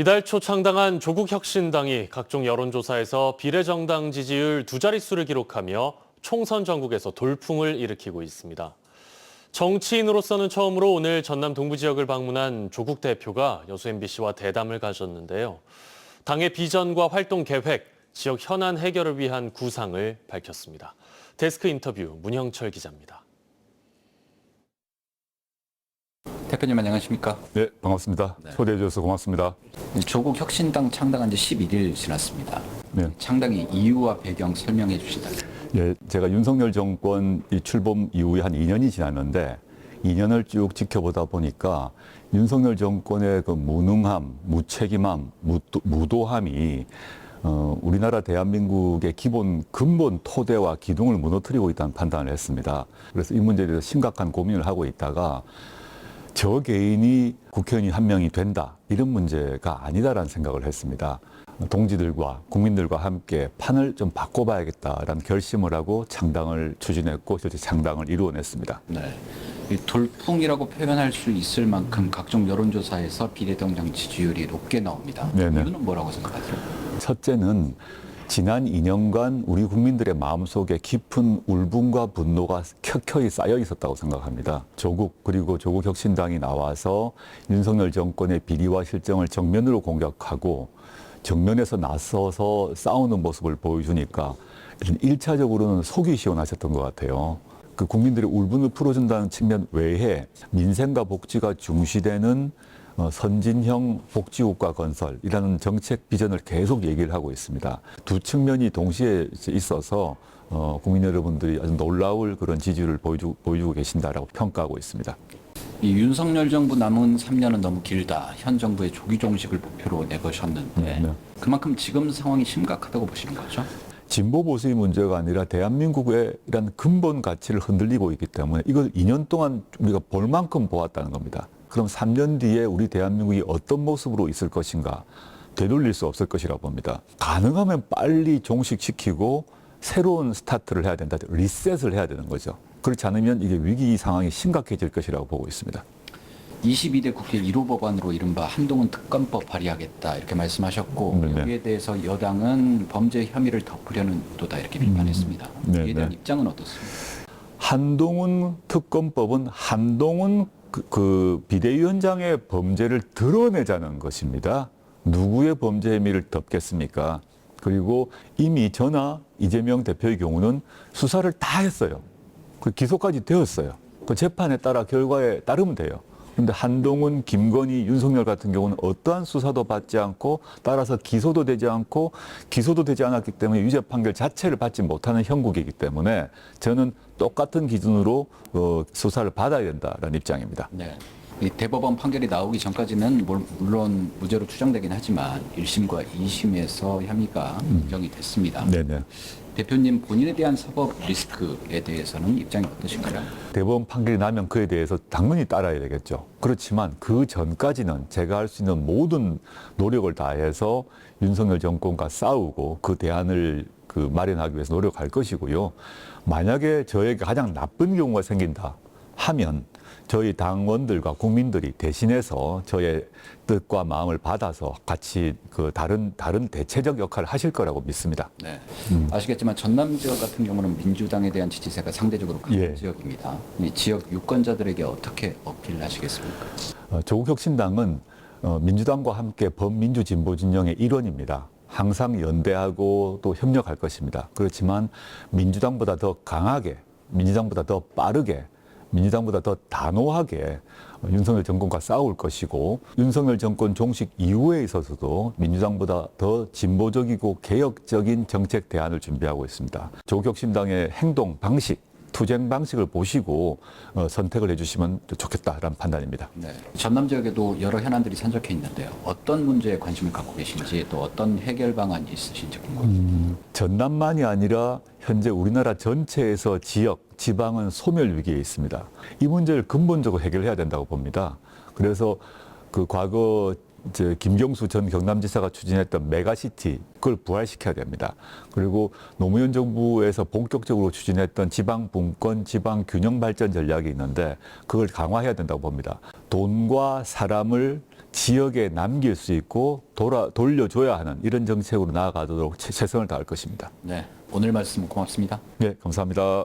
이달 초 창당한 조국혁신당이 각종 여론조사에서 비례정당 지지율 두 자릿수를 기록하며 총선 전국에서 돌풍을 일으키고 있습니다. 정치인으로서는 처음으로 오늘 전남 동부 지역을 방문한 조국 대표가 여수 MBC와 대담을 가졌는데요. 당의 비전과 활동 계획, 지역 현안 해결을 위한 구상을 밝혔습니다. 데스크 인터뷰 문형철 기자입니다. 대표님 안녕하십니까? 네, 반갑습니다. 초대해 주셔서 고맙습니다. 조국 혁신당 창당한 지 11일 지났습니다. 네. 창당의 이유와 배경 설명해 주시다. 예, 제가 윤석열 정권 이 출범 이후에 한 2년이 지났는데 2년을 쭉 지켜보다 보니까 윤석열 정권의 그 무능함, 무책임함, 무도함이 우리나라 대한민국의 기본 근본 토대와 기둥을 무너뜨리고 있다는 판단을 했습니다. 그래서 이 문제에 대해서 심각한 고민을 하고 있다가 저 개인이 국회의원이 한 명이 된다, 이런 문제가 아니다라는 생각을 했습니다. 동지들과 국민들과 함께 판을 좀 바꿔봐야겠다라는 결심을 하고 창당을 추진했고 실제 창당을 이루어냈습니다. 네. 이 돌풍이라고 표현할 수 있을 만큼 각종 여론조사에서 비례정당 지지율이 높게 나옵니다. 네네. 이유는 뭐라고 생각하세요? 첫째는 지난 2년간 우리 국민들의 마음속에 깊은 울분과 분노가 켜켜이 쌓여 있었다고 생각합니다. 조국 그리고 조국혁신당이 나와서 윤석열 정권의 비리와 실정을 정면으로 공격하고 정면에서 나서서 싸우는 모습을 보여주니까 일차적으로는 속이 시원하셨던 것 같아요. 그 국민들의 울분을 풀어준다는 측면 외에 민생과 복지가 중시되는 선진형 복지국가 건설이라는 정책 비전을 계속 얘기를 하고 있습니다. 두 측면이 동시에 있어서 국민 여러분들이 아주 놀라울 그런 지지를 보여주고 계신다라고 평가하고 있습니다. 이 윤석열 정부 남은 3년은 너무 길다. 현 정부의 조기 종식을 목표로 내거셨는데 네. 그만큼 지금 상황이 심각하다고 보시는 거죠? 진보 보수의 문제가 아니라 대한민국의 이런 근본 가치를 흔들리고 있기 때문에 이걸 2년 동안 우리가 볼 만큼 보았다는 겁니다. 그럼 3년 뒤에 우리 대한민국이 어떤 모습으로 있을 것인가 되돌릴 수 없을 것이라고 봅니다. 가능하면 빨리 종식시키고 새로운 스타트를 해야 된다. 리셋을 해야 되는 거죠. 그렇지 않으면 이게 위기 상황이 심각해질 것이라고 보고 있습니다. 22대 국회 1호 법안으로 이른바 한동훈 특검법 발의하겠다 이렇게 말씀하셨고 네. 여기에 대해서 여당은 범죄 혐의를 덮으려는 의도다 이렇게 비판했습니다. 네, 이에 대한 네. 입장은 어떻습니까? 한동훈 특검법은 한동훈 그 비대위원장의 범죄를 드러내자는 것입니다. 누구의 범죄 혐의를 덮겠습니까? 그리고 이미 저나 이재명 대표의 경우는 수사를 다 했어요. 그 기소까지 되었어요. 그 재판에 따라 결과에 따르면 돼요. 그런데 한동훈, 김건희, 윤석열 같은 경우는 어떠한 수사도 받지 않고 따라서 기소도 되지 않고 기소도 되지 않았기 때문에 유죄 판결 자체를 받지 못하는 형국이기 때문에 저는 똑같은 기준으로 수사를 받아야 된다는 입장입니다. 네. 이 대법원 판결이 나오기 전까지는 물론 무죄로 추정되긴 하지만 1심과 2심에서 혐의가 인정이 됐습니다. 네네. 대표님 본인에 대한 사법 리스크에 대해서는 입장이 어떠신가요? 대법원 판결이 나면 그에 대해서 당연히 따라야 되겠죠. 그렇지만 그 전까지는 제가 할 수 있는 모든 노력을 다해서 윤석열 정권과 싸우고 그 대안을 마련하기 위해서 노력할 것이고요. 만약에 저에게 가장 나쁜 경우가 생긴다 하면 저희 당원들과 국민들이 대신해서 저의 뜻과 마음을 받아서 같이 다른 대체적 역할을 하실 거라고 믿습니다. 네. 아시겠지만 전남 지역 같은 경우는 민주당에 대한 지지세가 상대적으로 강한 예. 지역입니다. 이 지역 유권자들에게 어떻게 어필하시겠습니까? 조국혁신당은 민주당과 함께 범민주 진보 진영의 일원입니다. 항상 연대하고 또 협력할 것입니다. 그렇지만 민주당보다 더 강하게, 민주당보다 더 빠르게, 민주당보다 더 단호하게 윤석열 정권과 싸울 것이고 윤석열 정권 종식 이후에 있어서도 민주당보다 더 진보적이고 개혁적인 정책 대안을 준비하고 있습니다. 조국혁신당의 행동 방식, 투쟁 방식을 보시고 선택을 해주시면 좋겠다라는 판단입니다. 네. 전남 지역에도 여러 현안들이 산적해 있는데요. 어떤 문제에 관심을 갖고 계신지 또 어떤 해결 방안이 있으신지 궁금합니다. 전남만이 아니라 현재 우리나라 전체에서 지역, 지방은 소멸 위기에 있습니다. 이 문제를 근본적으로 해결해야 된다고 봅니다. 그래서 그 과거 이제 김경수 전 경남지사가 추진했던 메가시티 그걸 부활시켜야 됩니다. 그리고 노무현 정부에서 본격적으로 추진했던 지방분권, 지방균형 발전 전략이 있는데 그걸 강화해야 된다고 봅니다. 돈과 사람을 지역에 남길 수 있고 돌려줘야 하는 이런 정책으로 나아가도록 최선을 다할 것입니다. 네, 오늘 말씀 고맙습니다. 네, 감사합니다.